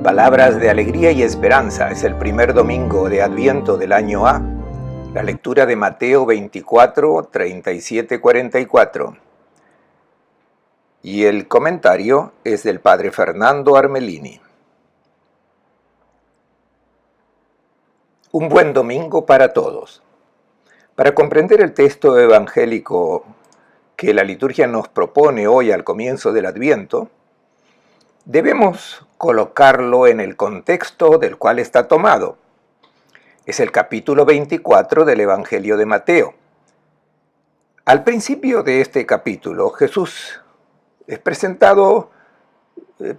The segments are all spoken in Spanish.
Palabras de alegría y esperanza. Es el primer domingo de Adviento del año A. La lectura de Mateo 24, 37, 44. Y el comentario es del padre Fernando Armelini. Un buen domingo para todos. Para comprender el texto evangélico que la liturgia nos propone hoy al comienzo del Adviento, debemos colocarlo en el contexto del cual está tomado. Es el capítulo 24 del Evangelio de Mateo. Al principio de este capítulo, Jesús es presentado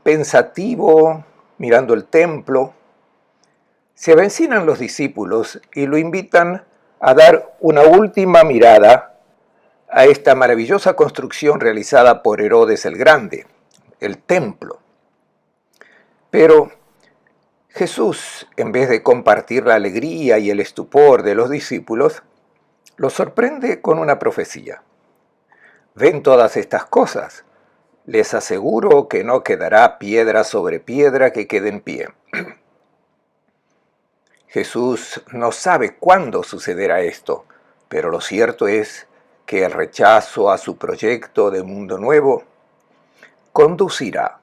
pensativo, mirando el templo. Se avecinan los discípulos y lo invitan a dar una última mirada a esta maravillosa construcción realizada por Herodes el Grande, el templo. Pero Jesús, en vez de compartir la alegría y el estupor de los discípulos, los sorprende con una profecía. ¿Ven todas estas cosas? Les aseguro que no quedará piedra sobre piedra que quede en pie. Jesús no sabe cuándo sucederá esto, pero lo cierto es que el rechazo a su proyecto de mundo nuevo conducirá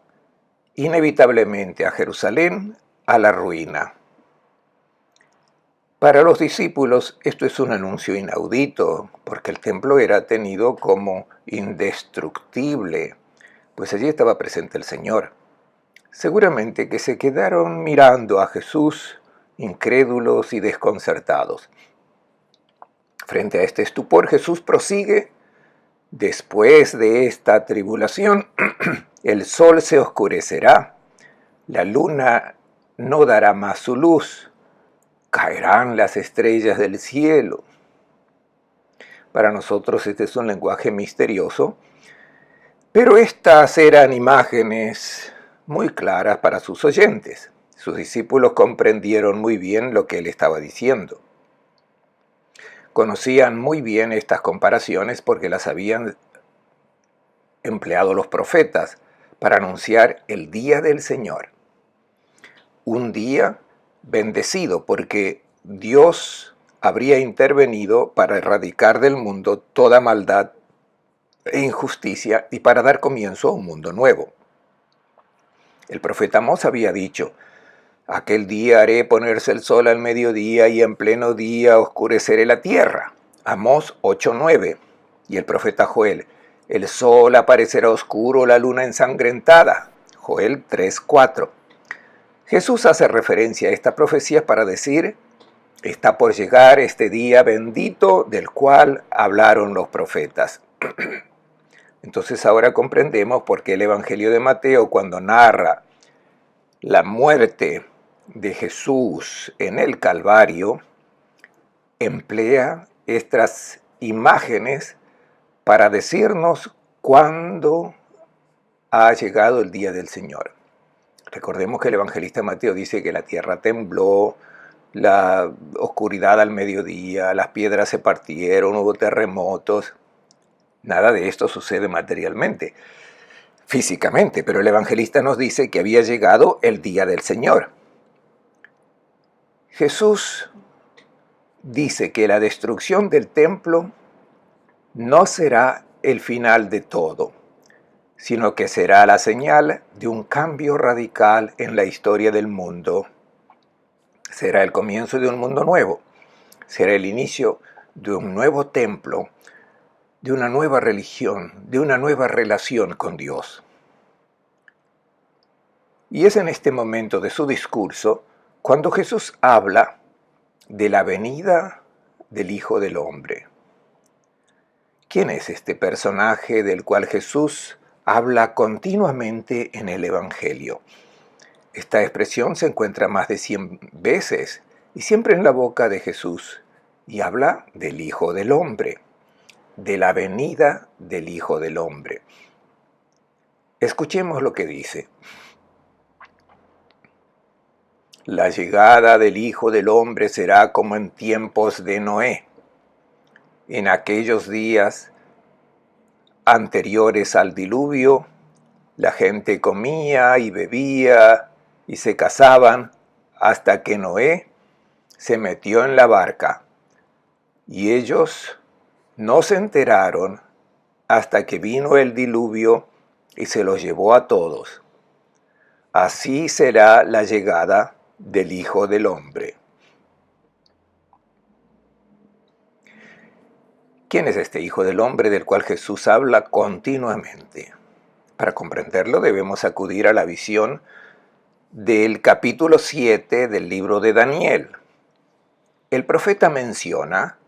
inevitablemente a Jerusalén a la ruina. Para los discípulos esto es un anuncio inaudito, porque el templo era tenido como indestructible, pues allí estaba presente el Señor. Seguramente que se quedaron mirando a Jesús, incrédulos y desconcertados. Frente a este estupor, Jesús prosigue: después de esta tribulación, el sol se oscurecerá, la luna no dará más su luz, caerán las estrellas del cielo. Para nosotros este es un lenguaje misterioso, pero estas eran imágenes muy claras para sus oyentes. Sus discípulos comprendieron muy bien lo que él estaba diciendo. Conocían muy bien estas comparaciones porque las habían empleado los profetas para anunciar el día del Señor. Un día bendecido porque Dios habría intervenido para erradicar del mundo toda maldad e injusticia y para dar comienzo a un mundo nuevo. El profeta Amós había dicho: aquel día haré ponerse el sol al mediodía y en pleno día oscureceré la tierra. Amós 8:9. Y el profeta Joel: el sol aparecerá oscuro, la luna ensangrentada. Joel 3:4. Jesús hace referencia a esta profecía para decir: está por llegar este día bendito del cual hablaron los profetas. Entonces ahora comprendemos por qué el Evangelio de Mateo, cuando narra la muerte de Jesús en el Calvario, emplea estas imágenes para decirnos cuándo ha llegado el día del Señor. Recordemos que el evangelista Mateo dice que la tierra tembló, la oscuridad al mediodía, las piedras se partieron, hubo terremotos. Nada de esto sucede materialmente, físicamente, pero el evangelista nos dice que había llegado el día del Señor. Jesús dice que la destrucción del templo no será el final de todo, sino que será la señal de un cambio radical en la historia del mundo. Será el comienzo de un mundo nuevo, será el inicio de un nuevo templo, de una nueva religión, de una nueva relación con Dios. Y es en este momento de su discurso cuando Jesús habla de la venida del Hijo del Hombre. ¿Quién es este personaje del cual Jesús habla continuamente en el Evangelio? Esta expresión se encuentra más de 100 veces y siempre en la boca de Jesús, y habla del Hijo del Hombre, de la venida del Hijo del Hombre. Escuchemos lo que dice: la llegada del Hijo del Hombre será como en tiempos de Noé. En aquellos días anteriores al diluvio, la gente comía y bebía y se casaban hasta que Noé se metió en la barca, y ellos no se enteraron hasta que vino el diluvio y se los llevó a todos. Así será la llegada del Hijo del Hombre. ¿Quién es este Hijo del Hombre del cual Jesús habla continuamente? Para comprenderlo debemos acudir a la visión del capítulo 7 del libro de Daniel. El profeta menciona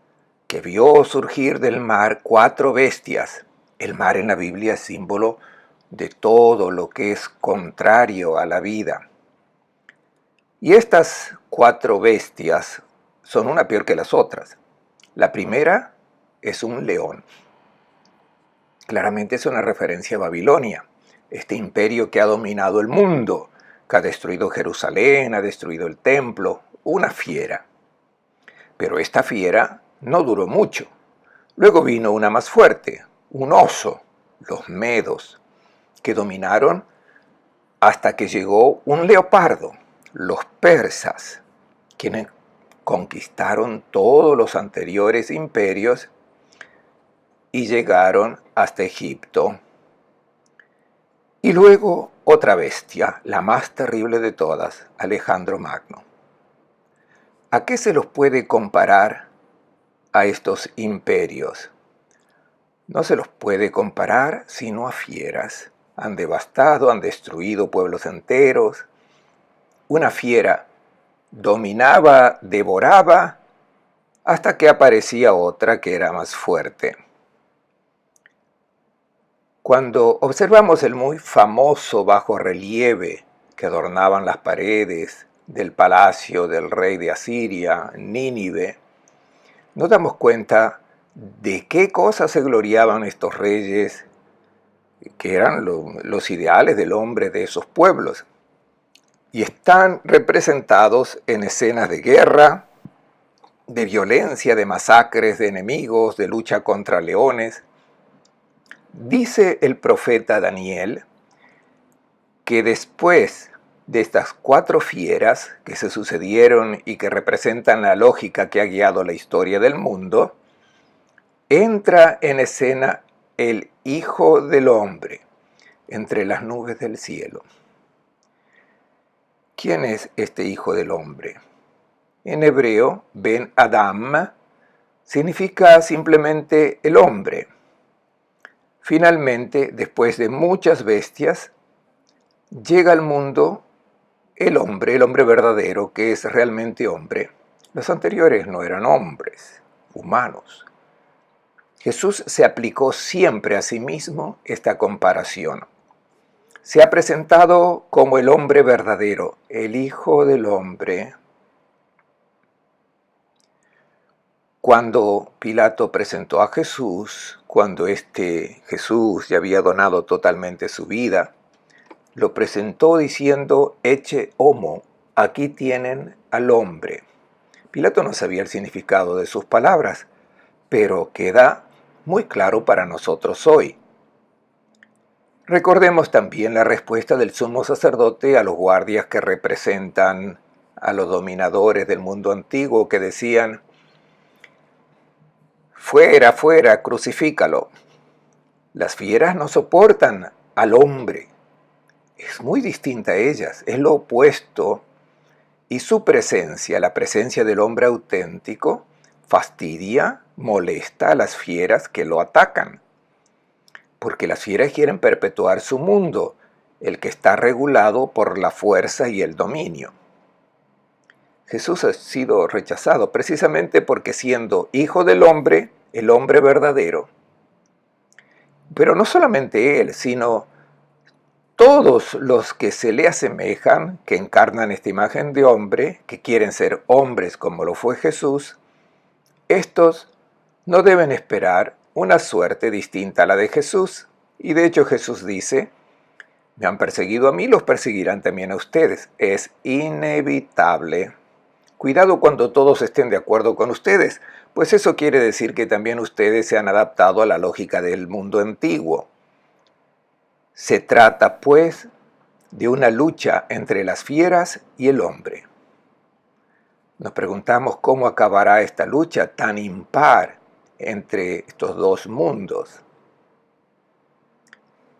que vio surgir del mar 4 bestias. El mar en la Biblia es símbolo de todo lo que es contrario a la vida. Y estas 4 bestias son una peor que las otras. La primera es un león. Claramente es una referencia a Babilonia, este imperio que ha dominado el mundo, que ha destruido Jerusalén, ha destruido el templo, una fiera. Pero esta fiera no duró mucho. Luego vino una más fuerte, un oso, los medos, que dominaron hasta que llegó un leopardo, los persas, quienes conquistaron todos los anteriores imperios y llegaron hasta Egipto. Y luego otra bestia, la más terrible de todas, Alejandro Magno. ¿A qué se los puede comparar a estos imperios? No se los puede comparar sino a fieras. Han devastado, han destruido pueblos enteros. Una fiera dominaba, devoraba, hasta que aparecía otra que era más fuerte. Cuando observamos el muy famoso bajorrelieve que adornaban las paredes del palacio del rey de Asiria, Nínive, nos damos cuenta de qué cosas se gloriaban estos reyes, que eran los ideales del hombre de esos pueblos. Y están representados en escenas de guerra, de violencia, de masacres de enemigos, de lucha contra leones. Dice el profeta Daniel que después de estas 4 fieras que se sucedieron y que representan la lógica que ha guiado la historia del mundo, entra en escena el Hijo del Hombre entre las nubes del cielo. ¿Quién es este Hijo del Hombre? En hebreo, Ben Adam significa simplemente el hombre. Finalmente, después de muchas bestias, llega al mundo el hombre verdadero, que es realmente hombre. Los anteriores no eran hombres, humanos. Jesús se aplicó siempre a sí mismo esta comparación. Se ha presentado como el hombre verdadero, el Hijo del Hombre. Cuando Pilato presentó a Jesús, cuando Jesús ya había donado totalmente su vida, lo presentó diciendo: Ecce homo, aquí tienen al hombre. Pilato no sabía el significado de sus palabras, pero queda muy claro para nosotros hoy. Recordemos también la respuesta del sumo sacerdote a los guardias que representan a los dominadores del mundo antiguo, que decían: fuera, fuera, crucifícalo. Las fieras no soportan al hombre. Es muy distinta a ellas, es lo opuesto. Y su presencia, la presencia del hombre auténtico, fastidia, molesta a las fieras que lo atacan. Porque las fieras quieren perpetuar su mundo, el que está regulado por la fuerza y el dominio. Jesús ha sido rechazado precisamente porque, siendo Hijo del Hombre, el hombre verdadero, pero no solamente él, sino todos los que se le asemejan, que encarnan esta imagen de hombre, que quieren ser hombres como lo fue Jesús, estos no deben esperar una suerte distinta a la de Jesús. Y de hecho Jesús dice: me han perseguido a mí, los perseguirán también a ustedes. Es inevitable. Cuidado cuando todos estén de acuerdo con ustedes, pues eso quiere decir que también ustedes se han adaptado a la lógica del mundo antiguo. Se trata, pues, de una lucha entre las fieras y el hombre. Nos preguntamos cómo acabará esta lucha tan impar entre estos dos mundos.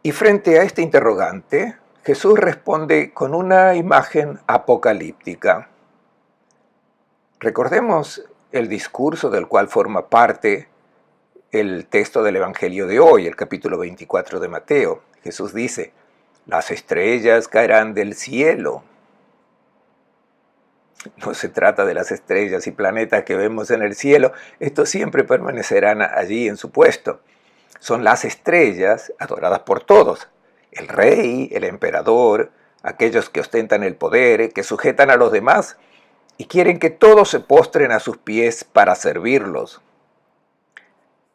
Y frente a este interrogante, Jesús responde con una imagen apocalíptica. Recordemos el discurso del cual forma parte el texto del Evangelio de hoy, el capítulo 24 de Mateo. Jesús dice: las estrellas caerán del cielo. No se trata de las estrellas y planetas que vemos en el cielo, estos siempre permanecerán allí en su puesto. Son las estrellas adoradas por todos: el rey, el emperador, aquellos que ostentan el poder, que sujetan a los demás y quieren que todos se postren a sus pies para servirlos.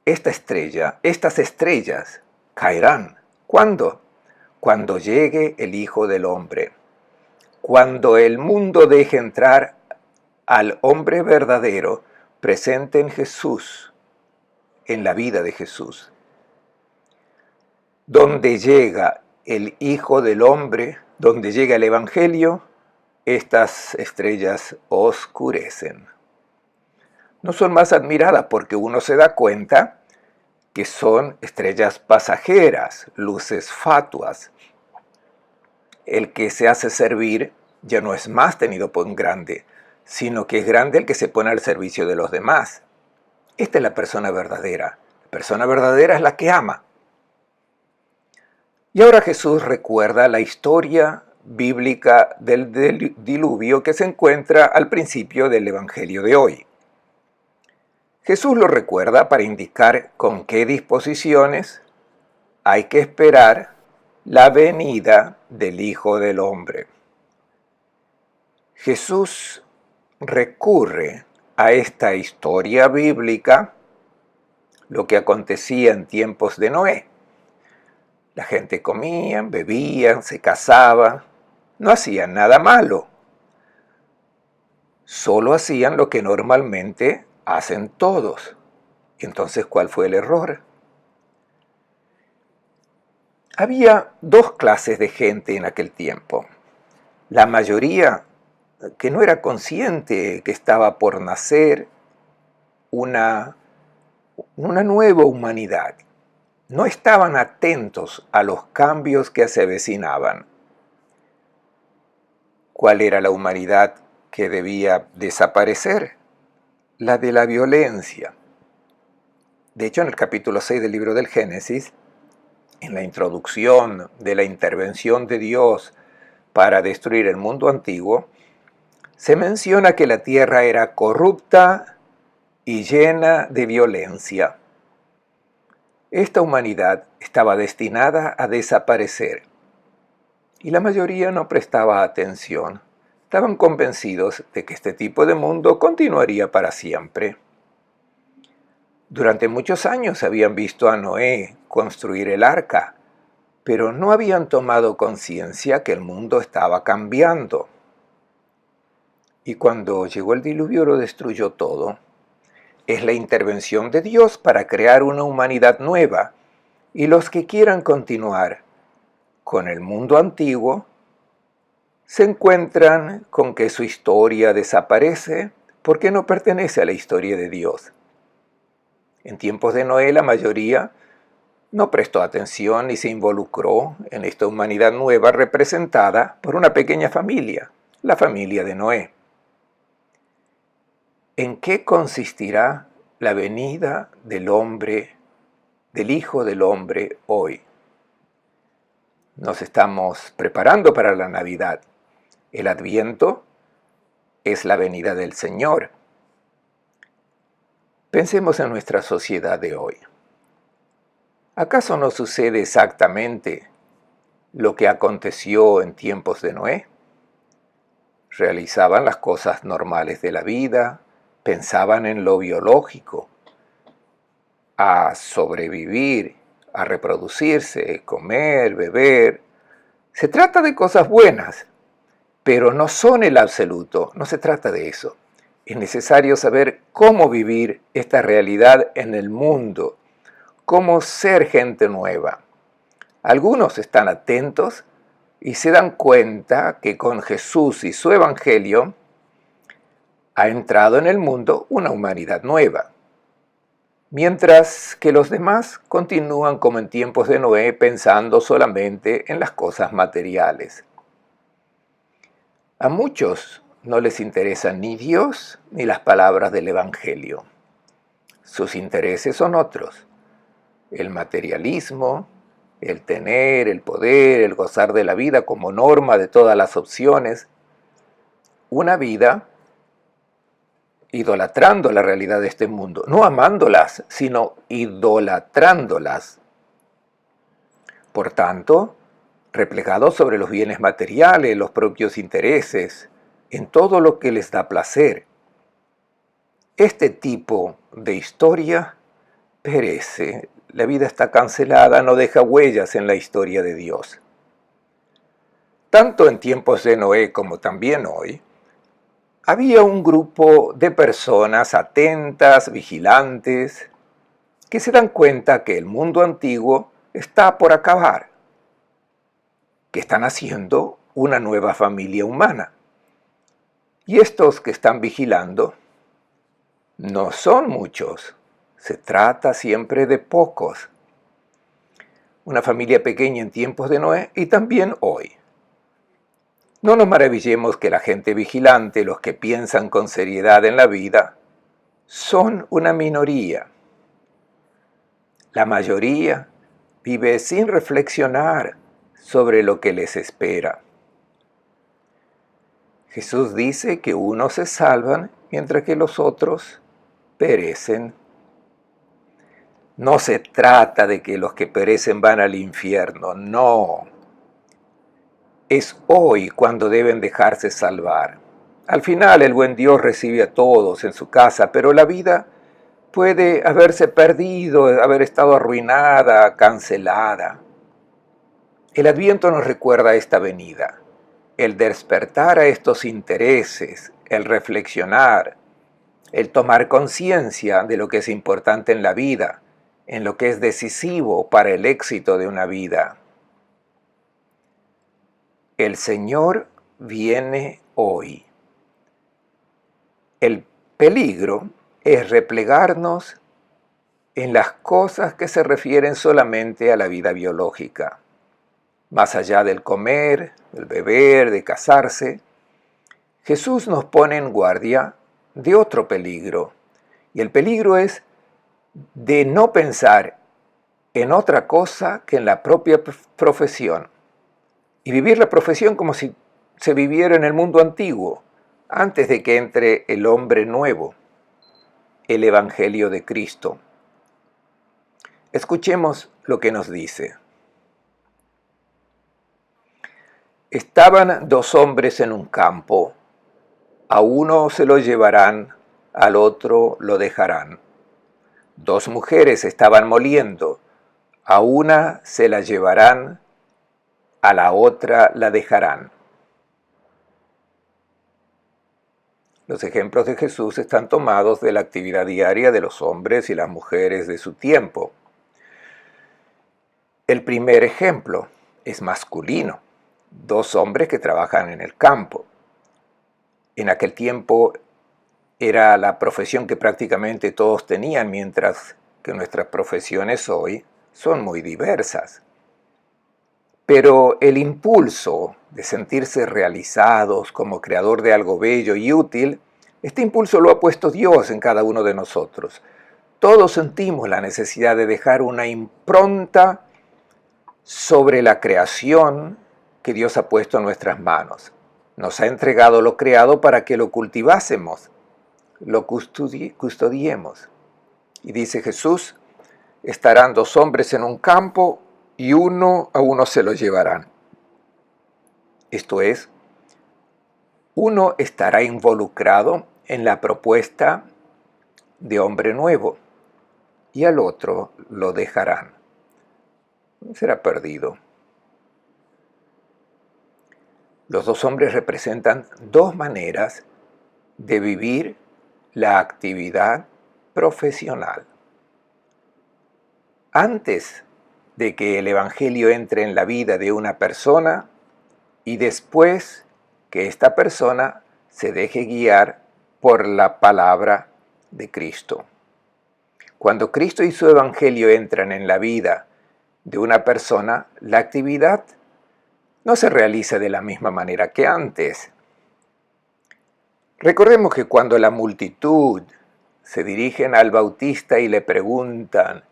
Estas estrellas caerán. ¿Cuándo? Cuando llegue el Hijo del Hombre. Cuando el mundo deje entrar al hombre verdadero presente en Jesús, en la vida de Jesús. Donde llega el Hijo del Hombre, donde llega el Evangelio, estas estrellas oscurecen. No son más admiradas porque uno se da cuenta que son estrellas pasajeras, luces fatuas. El que se hace servir ya no es más tenido por grande, sino que es grande el que se pone al servicio de los demás. Esta es la persona verdadera. La persona verdadera es la que ama. Y ahora Jesús recuerda la historia bíblica del diluvio que se encuentra al principio del Evangelio de hoy. Jesús lo recuerda para indicar con qué disposiciones hay que esperar la venida del Hijo del Hombre. Jesús recurre a esta historia bíblica, lo que acontecía en tiempos de Noé. La gente comía, bebía, se casaba, no hacían nada malo. Solo hacían lo que normalmente hacen todos. Entonces, ¿cuál fue el error? Había dos clases de gente en aquel tiempo. La mayoría que no era consciente que estaba por nacer una nueva humanidad. No estaban atentos a los cambios que se avecinaban. ¿Cuál era la humanidad que debía desaparecer? La de la violencia. De hecho, en el capítulo 6 del libro del Génesis, en la introducción de la intervención de Dios para destruir el mundo antiguo, se menciona que la tierra era corrupta y llena de violencia. Esta humanidad estaba destinada a desaparecer y la mayoría no prestaba atención. Estaban convencidos de que este tipo de mundo continuaría para siempre. Durante muchos años habían visto a Noé construir el arca, pero no habían tomado conciencia que el mundo estaba cambiando. Y cuando llegó el diluvio lo destruyó todo. Es la intervención de Dios para crear una humanidad nueva, y los que quieran continuar con el mundo antiguo se encuentran con que su historia desaparece porque no pertenece a la historia de Dios. En tiempos de Noé la mayoría no prestó atención ni se involucró en esta humanidad nueva representada por una pequeña familia, la familia de Noé. ¿En qué consistirá la venida del hombre, del Hijo del Hombre hoy? Nos estamos preparando para la Navidad. El Adviento es la venida del Señor. Pensemos en nuestra sociedad de hoy. ¿Acaso no sucede exactamente lo que aconteció en tiempos de Noé? Realizaban las cosas normales de la vida, pensaban en lo biológico, a sobrevivir, a reproducirse, comer, beber. Se trata de cosas buenas, pero no son el absoluto, no se trata de eso. Es necesario saber cómo vivir esta realidad en el mundo, cómo ser gente nueva. Algunos están atentos y se dan cuenta que con Jesús y su evangelio ha entrado en el mundo una humanidad nueva, mientras que los demás continúan como en tiempos de Noé pensando solamente en las cosas materiales. A muchos no les interesa ni Dios ni las palabras del evangelio. Sus intereses son otros: el materialismo, el tener, el poder, el gozar de la vida como norma de todas las opciones, una vida idolatrando la realidad de este mundo, no amándolas, sino idolatrándolas. Por tanto, replegados sobre los bienes materiales, los propios intereses, en todo lo que les da placer. Este tipo de historia perece. La vida está cancelada, no deja huellas en la historia de Dios. Tanto en tiempos de Noé como también hoy, había un grupo de personas atentas, vigilantes, que se dan cuenta que el mundo antiguo está por acabar, que están haciendo una nueva familia humana. Y estos que están vigilando no son muchos, se trata siempre de pocos. Una familia pequeña en tiempos de Noé y también hoy. No nos maravillemos que la gente vigilante, los que piensan con seriedad en la vida, son una minoría. La mayoría vive sin reflexionar sobre lo que les espera. Jesús dice que unos se salvan mientras que los otros perecen. No se trata de que los que perecen van al infierno, no. Es hoy cuando deben dejarse salvar. Al final el buen Dios recibe a todos en su casa, pero la vida puede haberse perdido, haber estado arruinada, cancelada. El Adviento nos recuerda esta venida, el despertar a estos intereses, el reflexionar, el tomar conciencia de lo que es importante en la vida, en lo que es decisivo para el éxito de una vida. El Señor viene hoy. El peligro es replegarnos en las cosas que se refieren solamente a la vida biológica. Más allá del comer, del beber, de casarse, Jesús nos pone en guardia de otro peligro. Y el peligro es de no pensar en otra cosa que en la propia profesión. Y vivir la profesión como si se viviera en el mundo antiguo, antes de que entre el hombre nuevo, el Evangelio de Cristo. Escuchemos lo que nos dice. Estaban dos hombres en un campo, a uno se lo llevarán, al otro lo dejarán. Dos mujeres estaban moliendo, a una se la llevarán, a la otra la dejarán. Los ejemplos de Jesús están tomados de la actividad diaria de los hombres y las mujeres de su tiempo. El primer ejemplo es masculino, dos hombres que trabajan en el campo. En aquel tiempo era la profesión que prácticamente todos tenían, mientras que nuestras profesiones hoy son muy diversas. Pero el impulso de sentirse realizados como creador de algo bello y útil, este impulso lo ha puesto Dios en cada uno de nosotros. Todos sentimos la necesidad de dejar una impronta sobre la creación que Dios ha puesto en nuestras manos. Nos ha entregado lo creado para que lo cultivásemos, lo custodiemos. Y dice Jesús, estarán dos hombres en un campo y uno a uno se lo llevarán. Esto es, uno estará involucrado en la propuesta de hombre nuevo y al otro lo dejarán. Será perdido. Los dos hombres representan dos maneras de vivir la actividad profesional. Antes de que el Evangelio entre en la vida de una persona, y después que esta persona se deje guiar por la palabra de Cristo. Cuando Cristo y su evangelio entran en la vida de una persona, la actividad no se realiza de la misma manera que antes. Recordemos que cuando la multitud se dirigen al Bautista y le preguntan: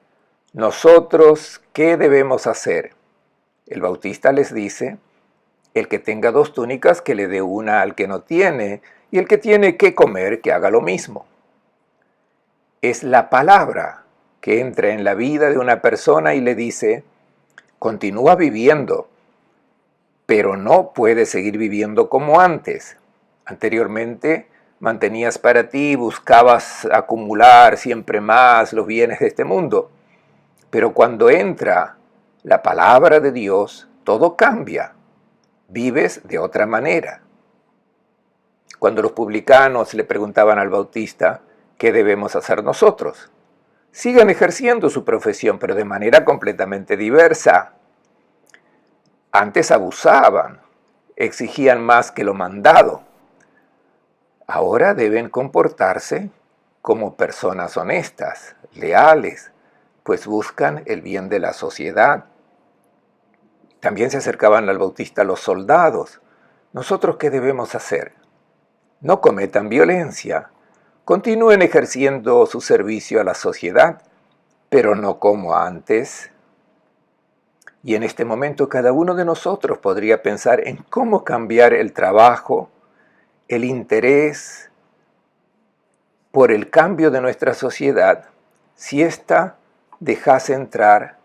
¿nosotros qué debemos hacer? El Bautista les dice: el que tenga 2 túnicas, que le dé una al que no tiene, y el que tiene que comer, que haga lo mismo. Es la palabra que entra en la vida de una persona y le dice: continúa viviendo, pero no puedes seguir viviendo como antes. Anteriormente mantenías para ti, buscabas acumular siempre más los bienes de este mundo. Pero cuando entra la palabra de Dios, todo cambia. Vives de otra manera. Cuando los publicanos le preguntaban al Bautista: ¿qué debemos hacer nosotros? Sigan ejerciendo su profesión, pero de manera completamente diversa. Antes abusaban, exigían más que lo mandado. Ahora deben comportarse como personas honestas, leales, pues buscan el bien de la sociedad. También se acercaban al Bautista los soldados. ¿Nosotros qué debemos hacer? No cometan violencia, continúen ejerciendo su servicio a la sociedad, pero no como antes. Y en este momento cada uno de nosotros podría pensar en cómo cambiar el trabajo, el interés por el cambio de nuestra sociedad, si ésta dejase entrar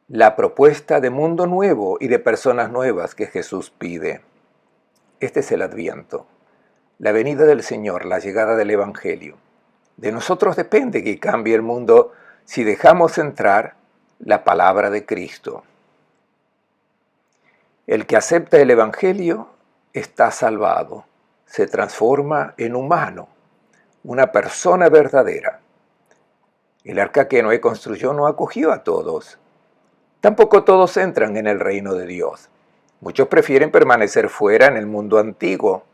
la propuesta de mundo nuevo y de personas nuevas que Jesús pide. Este es el Adviento, la venida del Señor, la llegada del Evangelio. De nosotros depende que cambie el mundo si dejamos entrar la palabra de Cristo. El que acepta el Evangelio está salvado, se transforma en humano, una persona verdadera. El arca que Noé construyó no acogió a todos. Tampoco todos entran en el reino de Dios. Muchos prefieren permanecer fuera en el mundo antiguo.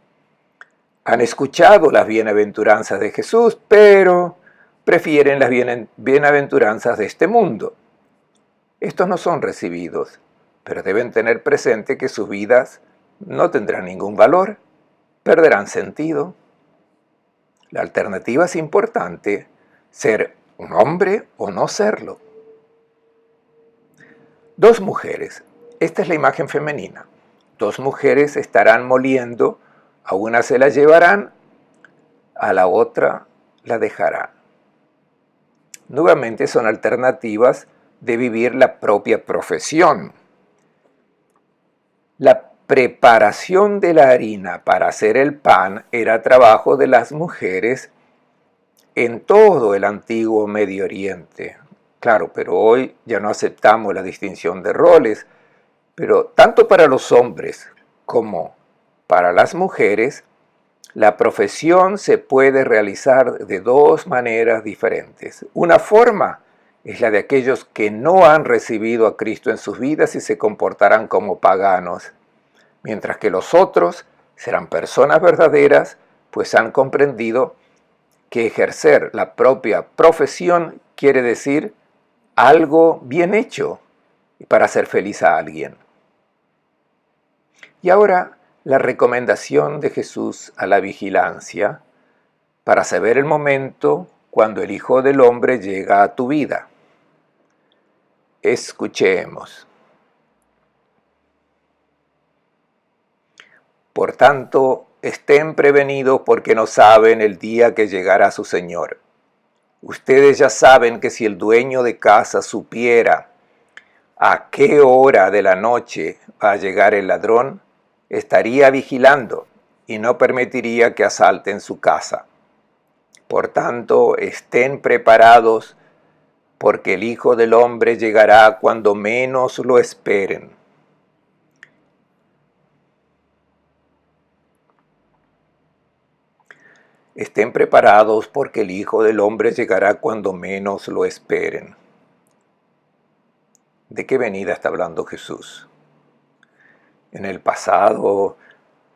Han escuchado las bienaventuranzas de Jesús, pero prefieren las bienaventuranzas de este mundo. Estos no son recibidos, pero deben tener presente que sus vidas no tendrán ningún valor, perderán sentido. La alternativa es importante: ser un hombre o no serlo. 2 mujeres. Esta es la imagen femenina. 2 mujeres estarán moliendo, a una se la llevarán, a la otra la dejarán. Nuevamente son alternativas de vivir la propia profesión. La preparación de la harina para hacer el pan era trabajo de las mujeres en todo el antiguo Medio Oriente. Claro, pero hoy ya no aceptamos la distinción de roles, pero tanto para los hombres como para las mujeres, la profesión se puede realizar de 2 maneras diferentes. Una forma es la de aquellos que no han recibido a Cristo en sus vidas y se comportarán como paganos, mientras que los otros serán personas verdaderas, pues han comprendido que ejercer la propia profesión quiere decir algo bien hecho para hacer feliz a alguien. Y ahora la recomendación de Jesús a la vigilancia para saber el momento cuando el Hijo del Hombre llega a tu vida. Escuchemos. Por tanto, estén prevenidos porque no saben el día que llegará su Señor. Ustedes ya saben que si el dueño de casa supiera a qué hora de la noche va a llegar el ladrón, estaría vigilando y no permitiría que asalten su casa. Por tanto, estén preparados, porque el Hijo del Hombre llegará cuando menos lo esperen. Estén preparados, porque el Hijo del Hombre llegará cuando menos lo esperen. ¿De qué venida está hablando Jesús? En el pasado,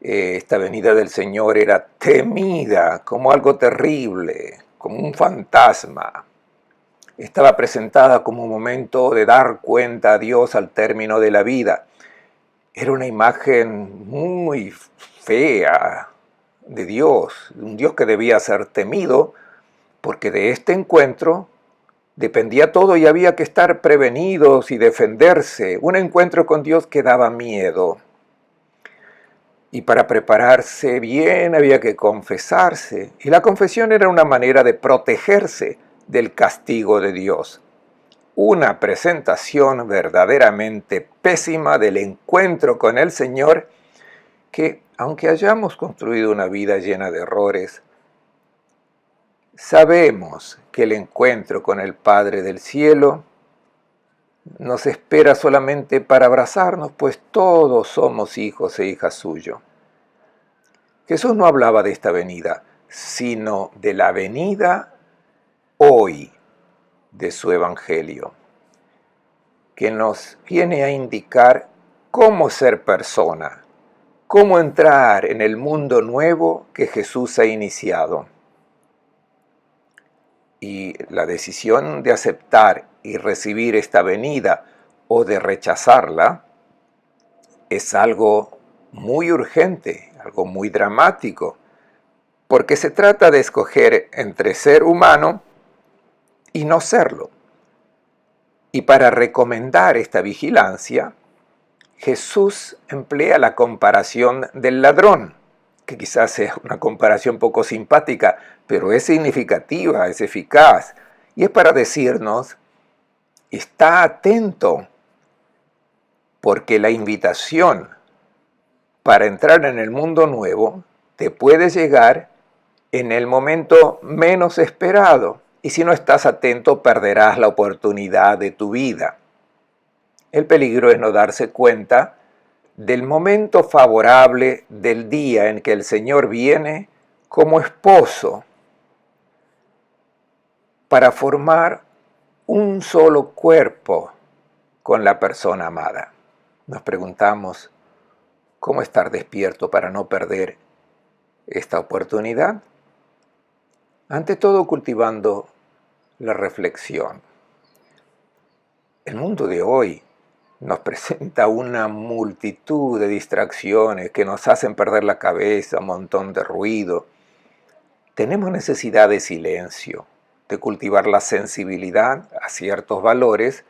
esta venida del Señor era temida como algo terrible, como un fantasma. Estaba presentada como un momento de dar cuenta a Dios al término de la vida. Era una imagen muy fea de Dios, un Dios que debía ser temido, porque de este encuentro dependía todo y había que estar prevenidos y defenderse. Un encuentro con Dios que daba miedo. Y para prepararse bien había que confesarse. Y la confesión era una manera de protegerse del castigo de Dios. Una presentación verdaderamente pésima del encuentro con el Señor que, aunque hayamos construido una vida llena de errores, sabemos que el encuentro con el Padre del Cielo nos espera solamente para abrazarnos, pues todos somos hijos e hijas suyos. Jesús no hablaba de esta venida, sino de la venida hoy de su Evangelio, que nos viene a indicar cómo ser persona, cómo entrar en el mundo nuevo que Jesús ha iniciado. Y la decisión de aceptar y recibir esta venida o de rechazarla es algo muy urgente, algo muy dramático, porque se trata de escoger entre ser humano y no serlo. Y para recomendar esta vigilancia, Jesús emplea la comparación del ladrón, que quizás sea una comparación poco simpática, pero es significativa, es eficaz, y es para decirnos, está atento, porque la invitación para entrar en el mundo nuevo te puede llegar en el momento menos esperado, y si no estás atento perderás la oportunidad de tu vida. El peligro es no darse cuenta del momento favorable del día en que el Señor viene como esposo para formar un solo cuerpo con la persona amada. Nos preguntamos, ¿cómo estar despierto para no perder esta oportunidad? Ante todo, cultivando la reflexión. El mundo de hoy nos presenta una multitud de distracciones que nos hacen perder la cabeza, un montón de ruido. Tenemos necesidad de silencio, de cultivar la sensibilidad a ciertos valores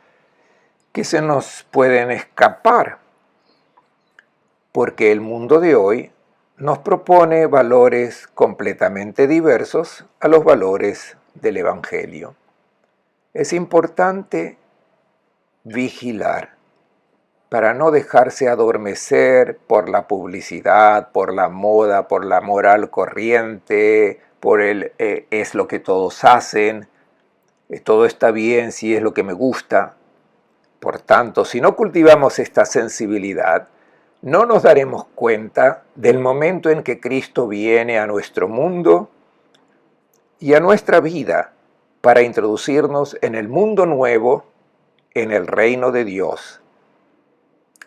que se nos pueden escapar, porque el mundo de hoy nos propone valores completamente diversos a los valores del Evangelio. Es importante vigilar para no dejarse adormecer por la publicidad, por la moda, por la moral corriente, por el es lo que todos hacen, todo está bien si es lo que me gusta. Por tanto, si no cultivamos esta sensibilidad, no nos daremos cuenta del momento en que Cristo viene a nuestro mundo y a nuestra vida para introducirnos en el mundo nuevo, en el reino de Dios.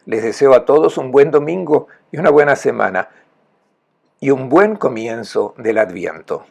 Les deseo a todos un buen domingo y una buena semana y un buen comienzo del Adviento.